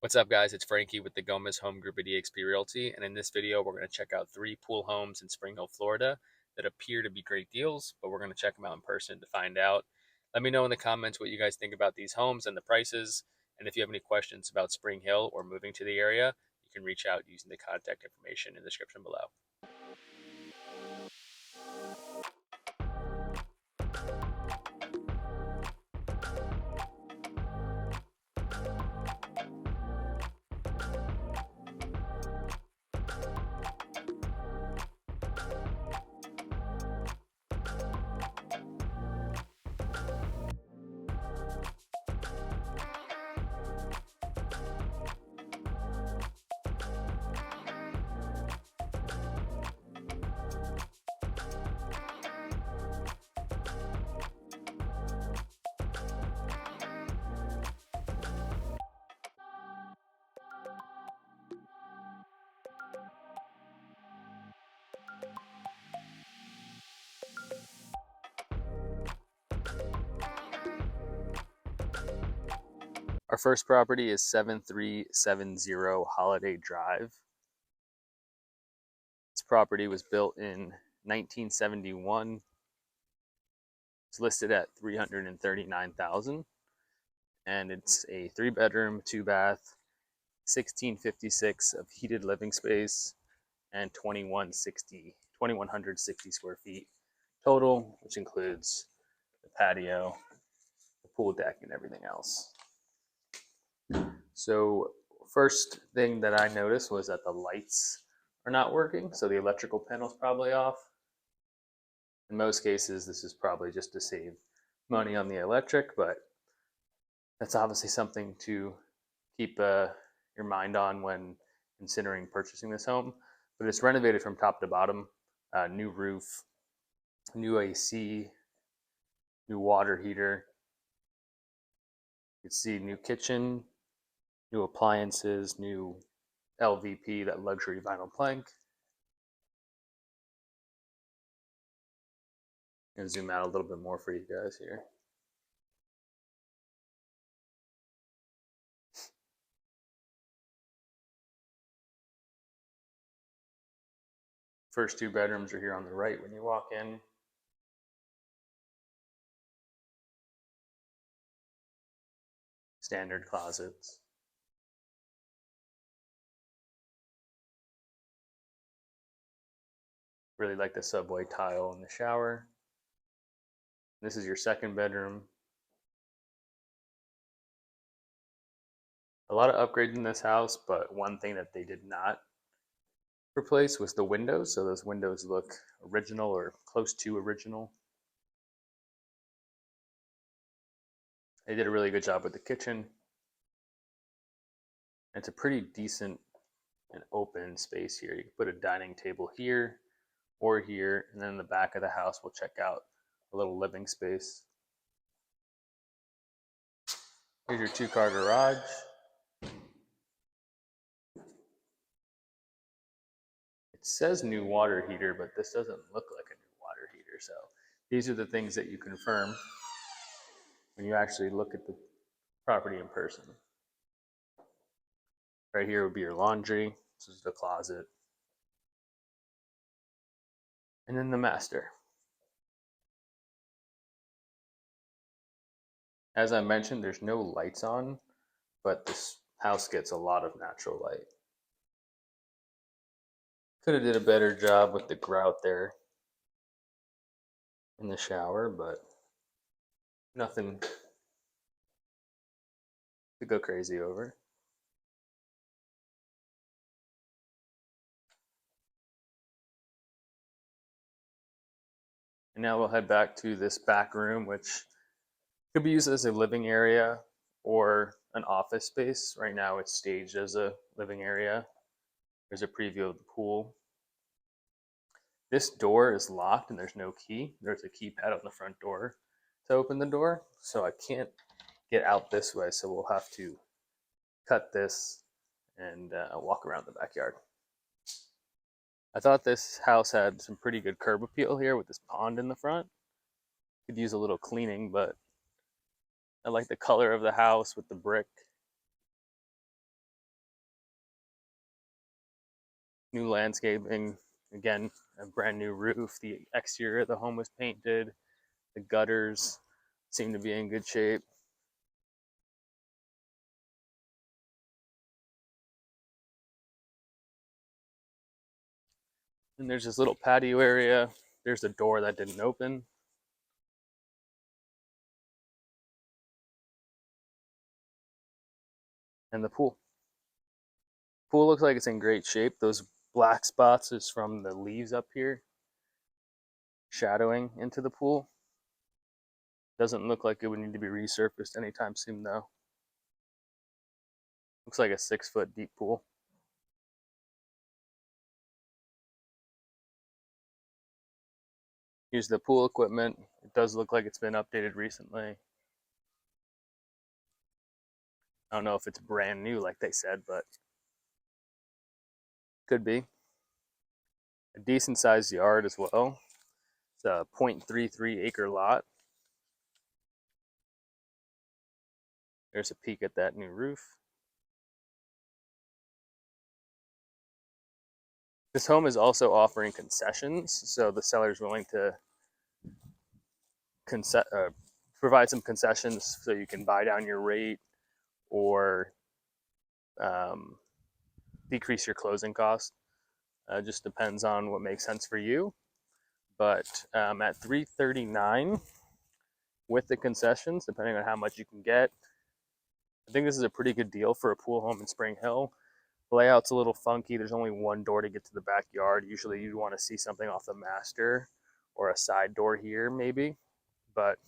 What's up, guys? It's Frankie with the Gomez Home Group at eXp Realty, and in this video, we're going to check out 3 pool homes in Spring Hill, Florida that appear to be great deals, but we're going to check them out in person to find out. Let me know in the comments what you guys think about these homes and the prices, and if you have any questions about Spring Hill or moving to the area, you can reach out using the contact information in the description below. Our first property is 7370 Holiday Drive. This property was built in 1971. It's listed at $339,000, and it's a 3-bedroom, 2-bath, 1656 of heated living space, and 2160 square feet total, which includes the patio, the pool deck, and everything else. So first thing that I noticed was that the lights are not working, so the electrical panel's probably off. In most cases, this is probably just to save money on the electric, but that's obviously something to keep your mind on when considering purchasing this home. But it's renovated from top to bottom, new roof, new AC, new water heater. You can see new kitchen, new appliances, new LVP, that luxury vinyl plank. I'm gonna zoom out a little bit more for you guys here. First 2 bedrooms are here on the right when you walk in. Standard closets. Really like the subway tile in the shower. This is your 2nd bedroom. A lot of upgrades in this house, but one thing that they did not replace was the windows. So those windows look original or close to original. They did a really good job with the kitchen. It's a pretty decent and open space here. You can put a dining table here or here, and then in the back of the house, we'll check out a little living space. Here's your 2-car garage. It says new water heater, but this doesn't look like a new water heater. So these are the things that you confirm when you actually look at the property in person. Right here would be your laundry. This is the closet. And then the master. As I mentioned, there's no lights on, but this house gets a lot of natural light. Could have did a better job with the grout there in the shower, but nothing to go crazy over. And now we'll head back to this back room, which could be used as a living area or an office space. Right now it's staged as a living area. There's a preview of the pool. This door is locked and there's no key. There's a keypad on the front door to open the door, so I can't get out this way, so we'll have to cut this and walk around the backyard. I thought this house had some pretty good curb appeal here with this pond in the front. Could use a little cleaning, but I like the color of the house with the brick. New landscaping, again, a brand new roof. The exterior of the home was painted. The gutters seem to be in good shape. And there's this little patio area. There's a door that didn't open. And the pool. Pool looks like it's in great shape. Those black spots is from the leaves up here shadowing into the pool. Doesn't look like it would need to be resurfaced anytime soon though. Looks like a 6-foot deep pool. Here's the pool equipment. It does look like it's been updated recently. I don't know if it's brand new like they said, but could be. A decent sized yard as well. It's a 0.33 acre lot. There's a peek at that new roof. This home is also offering concessions, so the seller is willing to provide some concessions so you can buy down your rate or um, decrease your closing cost. Just depends on what makes sense for you. But at $339 with the concessions, depending on how much you can get, I think this is a pretty good deal for a pool home in Spring Hill. The layout's a little funky. There's only one door to get to the backyard. Usually you'd want to see something off the master or a side door here maybe. But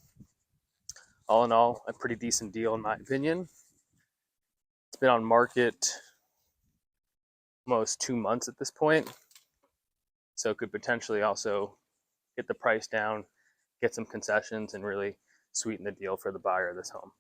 all in all, a pretty decent deal in my opinion. It's been on market almost 2 months at this point. So could potentially also get the price down, get some concessions, and really sweeten the deal for the buyer of this home.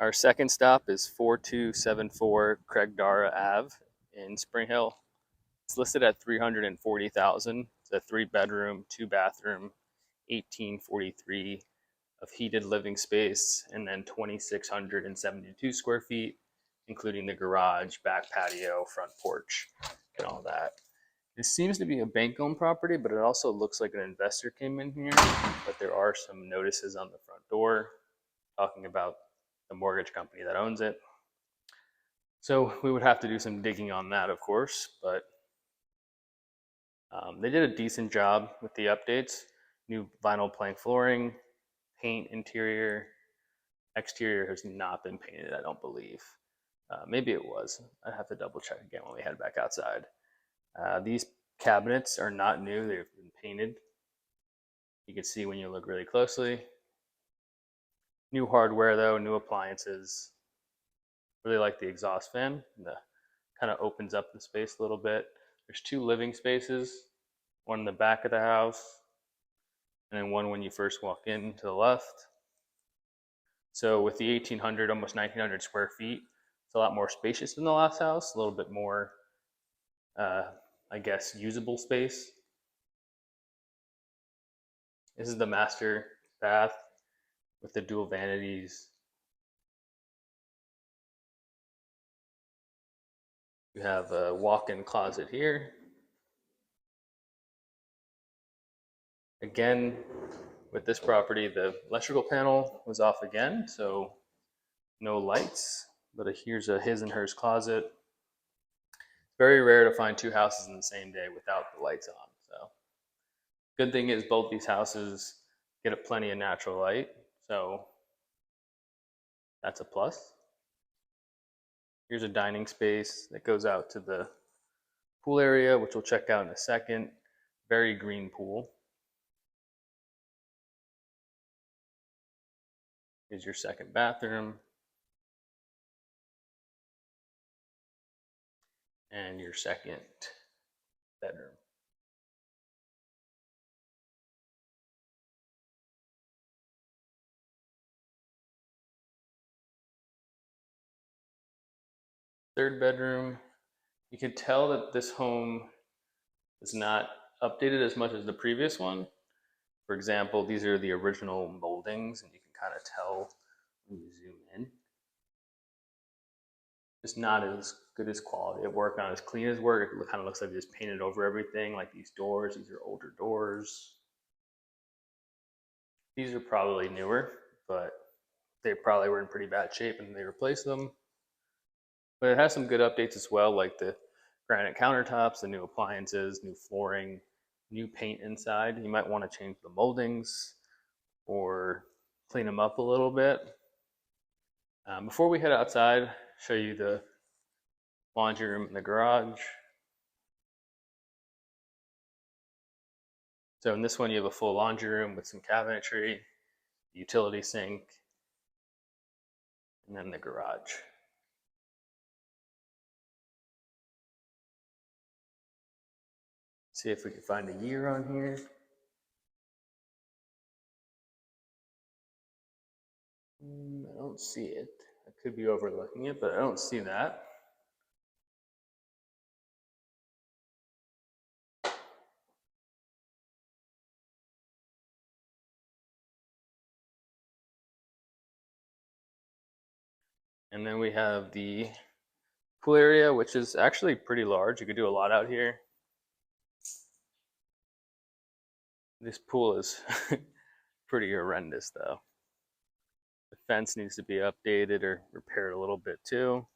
Our second stop is 4274 Craigdarragh Ave in Spring Hill. It's listed at $340,000. It's a 3-bedroom, 2-bathroom, 1843 of heated living space, and then 2,672 square feet, including the garage, back patio, front porch, and all that. This seems to be a bank-owned property, but it also looks like an investor came in here. But there are some notices on the front door talking about the mortgage company that owns it. So we would have to do some digging on that, of course, but they did a decent job with the updates. New vinyl plank flooring, paint interior, exterior has not been painted, I don't believe. Maybe it was. I'd have to double check again when we head back outside. These cabinets are not new, they've been painted. You can see when you look really closely. New hardware though, new appliances. Really like the exhaust fan. The kind of opens up the space a little bit. There's 2 living spaces, one in the back of the house, and then one when you first walk in to the left. So with the 1,800, almost 1,900 square feet, it's a lot more spacious than the last house, a little bit more, I guess, usable space. This is the master bath with the dual vanities. You have a walk-in closet here. Again, with this property, the electrical panel was off again, so no lights, but here's a his and hers closet. It's very rare to find 2 houses in the same day without the lights on. So good thing is both these houses get plenty of natural light. So that's a plus. Here's a dining space that goes out to the pool area, which we'll check out in a second. Very green pool. Here's your second bathroom. And your second bedroom. Third bedroom. You can tell that this home is not updated as much as the previous one. For example, these are the original moldings, and you can kind of tell when you zoom in. It's not as good as quality of work, not as clean as work. It kind of looks like they just painted over everything, like these doors. These are older doors. These are probably newer, but they probably were in pretty bad shape and they replaced them. But it has some good updates as well, like the granite countertops, the new appliances, new flooring, new paint inside. You might want to change the moldings or clean them up a little bit. Before we head outside, show you the laundry room and the garage. So in this one, you have a full laundry room with some cabinetry, utility sink, and then the garage. See if we can find a year on here. I don't see it. I could be overlooking it, but I don't see that. And then we have the pool area, which is actually pretty large. You could do a lot out here. This pool is pretty horrendous though. The fence needs to be updated or repaired a little bit too.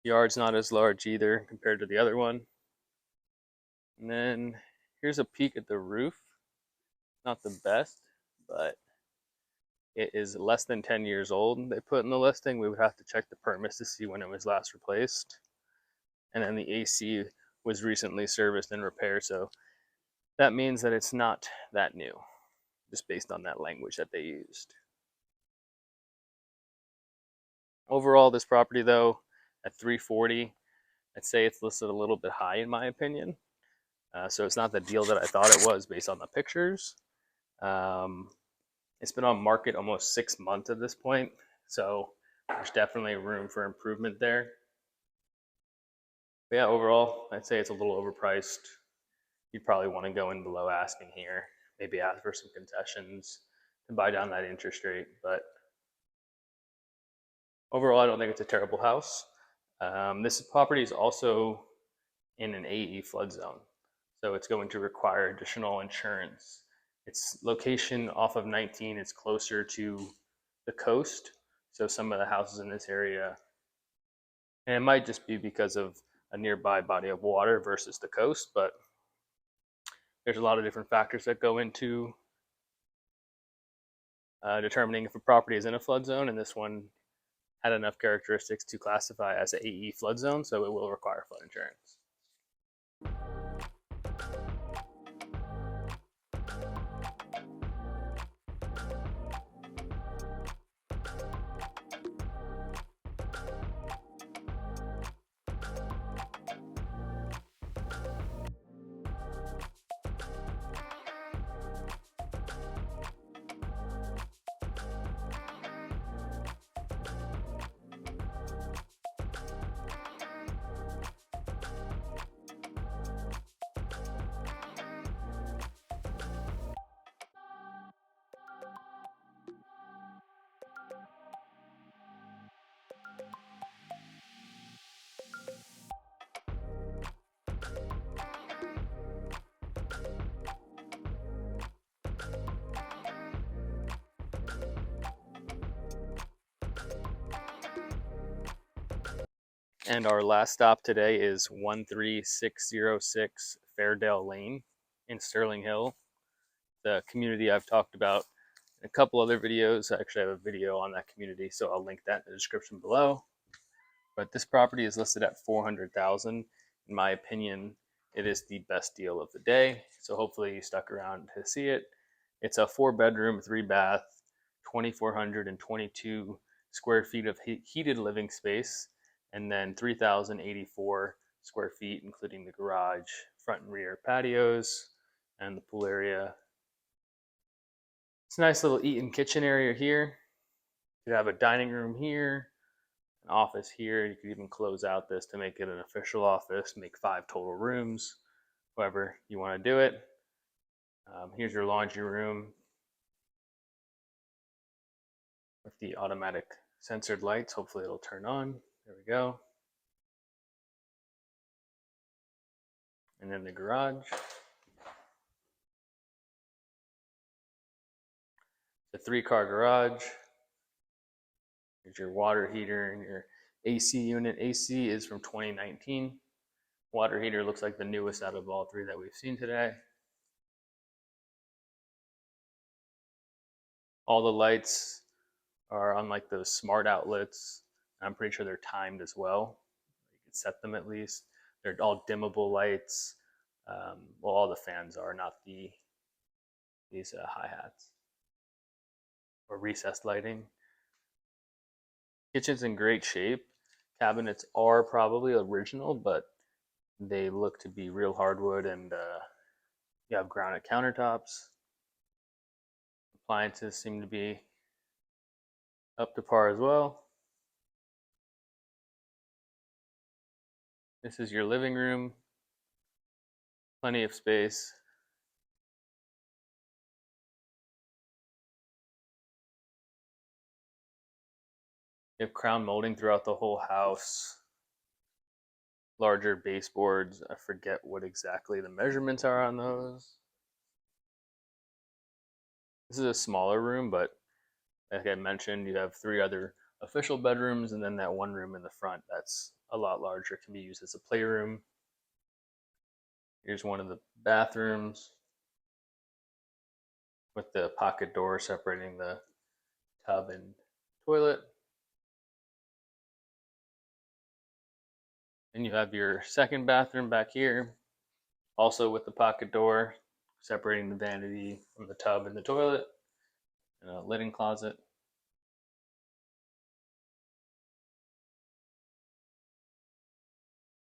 Yard's not as large either compared to the other one. And then here's a peek at the roof. Not the best, but it is less than 10 years old. They put in the listing. We would have to check the permits to see when it was last replaced. And then the AC was recently serviced and repaired, so that means that it's not that new, just based on that language that they used. Overall, this property though, at $340, I'd say it's listed a little bit high in my opinion. So it's not the deal that I thought it was based on the pictures. It's been on market almost 6 months at this point, so there's definitely room for improvement there. But yeah, overall, I'd say it's a little overpriced. You'd probably want to go in below asking here, maybe ask for some concessions to buy down that interest rate. But overall, I don't think it's a terrible house. This property is also in an AE flood zone, so it's going to require additional insurance. Its location off of 19 is closer to the coast, so some of the houses in this area, and it might just be because of a nearby body of water versus the coast, but there's a lot of different factors that go into determining if a property is in a flood zone, and this one had enough characteristics to classify as an AE flood zone, so it will require flood insurance. And our last stop today is 13606 Fairdale Ln in Sterling Hill, the community I've talked about in a couple other videos. I actually have a video on that community, so I'll link that in the description below. But this property is listed at $400,000. In my opinion, it is the best deal of the day. So hopefully you stuck around to see it. It's a 4-bedroom, 3-bath, 2,422 square feet of heated living space, and then 3,084 square feet, including the garage, front and rear patios, and the pool area. It's a nice little eat-in kitchen area here. You have a dining room here, an office here. You could even close out this to make it an official office, make 5 total rooms, however you want to do it. Here's your laundry room with the automatic sensored lights. Hopefully it'll turn on. There we go. And then the garage. The 3-car garage. Here's your water heater and your AC unit. AC is from 2019. Water heater looks like the newest out of all 3 that we've seen today. All the lights are on like those smart outlets. I'm pretty sure they're timed as well. You can set them at least. They're all dimmable lights. Well, all the fans are, not these hi-hats or recessed lighting. Kitchen's in great shape. Cabinets are probably original, but they look to be real hardwood, and you have granite countertops. Appliances seem to be up to par as well. This is your living room. Plenty of space. You have crown molding throughout the whole house. Larger baseboards. I forget what exactly the measurements are on those. This is a smaller room, but like I mentioned, you have 3 other official bedrooms, and then that one room in the front that's a lot larger, can be used as a playroom. Here's one of the bathrooms with the pocket door separating the tub and toilet. And you have your second bathroom back here, also with the pocket door separating the vanity from the tub and the toilet, and a linen closet.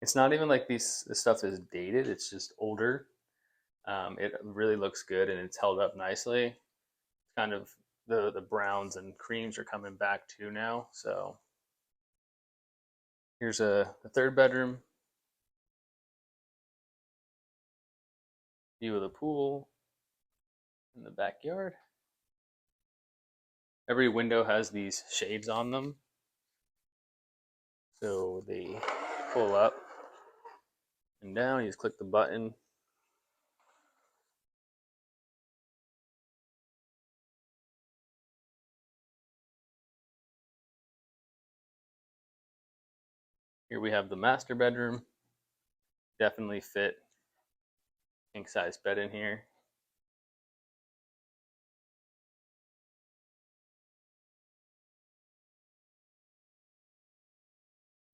It's not even like this stuff is dated, it's just older. It really looks good, and it's held up nicely. It's kind of the browns and creams are coming back too now. So here's the 3rd bedroom. View of the pool in the backyard. Every window has these shades on them, so they pull up and down. You just click the button. Here we have the master bedroom. Definitely fit king size bed in here.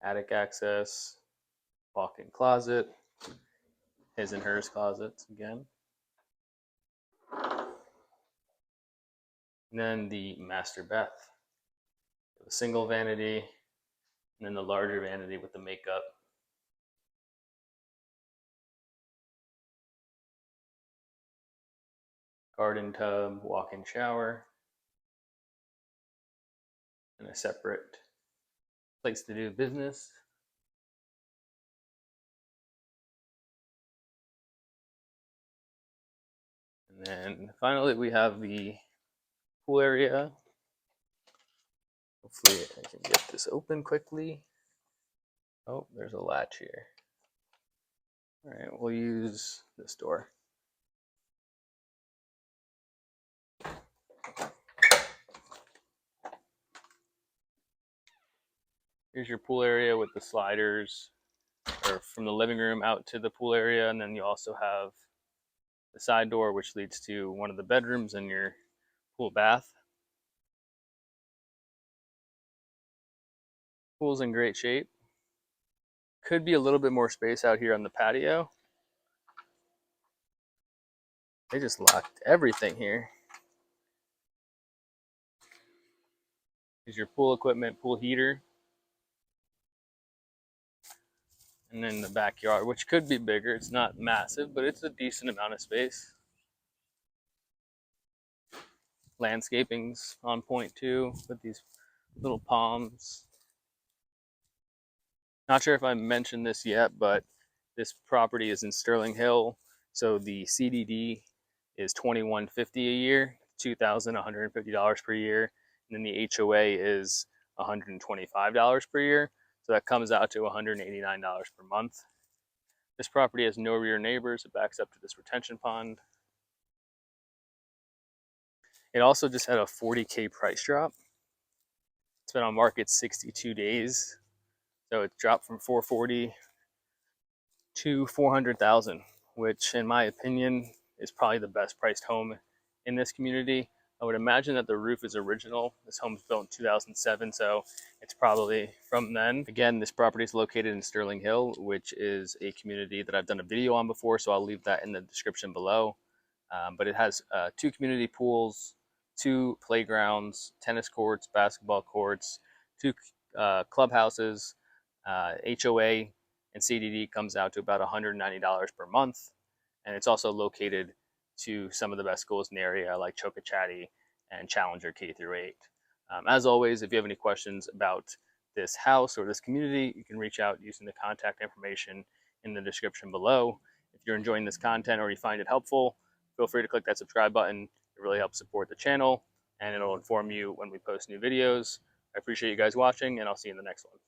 Attic access, walk-in closet, his and hers closets again. And then the master bath. A single vanity, and then the larger vanity with the makeup. Garden tub, walk-in shower, and a separate place to do business. And then finally we have the pool area. Hopefully I can get this open quickly. Oh, there's a latch here. All right, we'll use this door. Here's your pool area with the sliders, or or from the living room out to the pool area, and then you also have the side door, which leads to one of the bedrooms and your pool bath. Pool's in great shape. Could be a little bit more space out here on the patio. They just locked everything here. Here's your pool equipment, pool heater. And then the backyard, which could be bigger. It's not massive, but it's a decent amount of space. Landscaping's on point too, with these little palms. Not sure if I mentioned this yet, but this property is in Sterling Hill. So the CDD is $2,150 a year, $2,150 per year. And then the HOA is $125 per year. So that comes out to $189 per month. This property has no rear neighbors. It backs up to this retention pond. It also just had a 40K price drop. It's been on market 62 days. So it dropped from 440 to 400,000, which in my opinion is probably the best priced home in this community. I would imagine that the roof is original. This home was built in 2007, so it's probably from then. Again, this property is located in Sterling Hill, which is a community that I've done a video on before, so I'll leave that in the description below. But it has 2 community pools, 2 playgrounds, tennis courts, basketball courts, 2 clubhouses, HOA and CDD comes out to about $190 per month. And it's also located to some of the best schools in the area like Chocochatty and Challenger K through 8. As always, if you have any questions about this house or this community, you can reach out using the contact information in the description below. If you're enjoying this content or you find it helpful, feel free to click that subscribe button. It really helps support the channel and it'll inform you when we post new videos. I appreciate you guys watching, and I'll see you in the next one.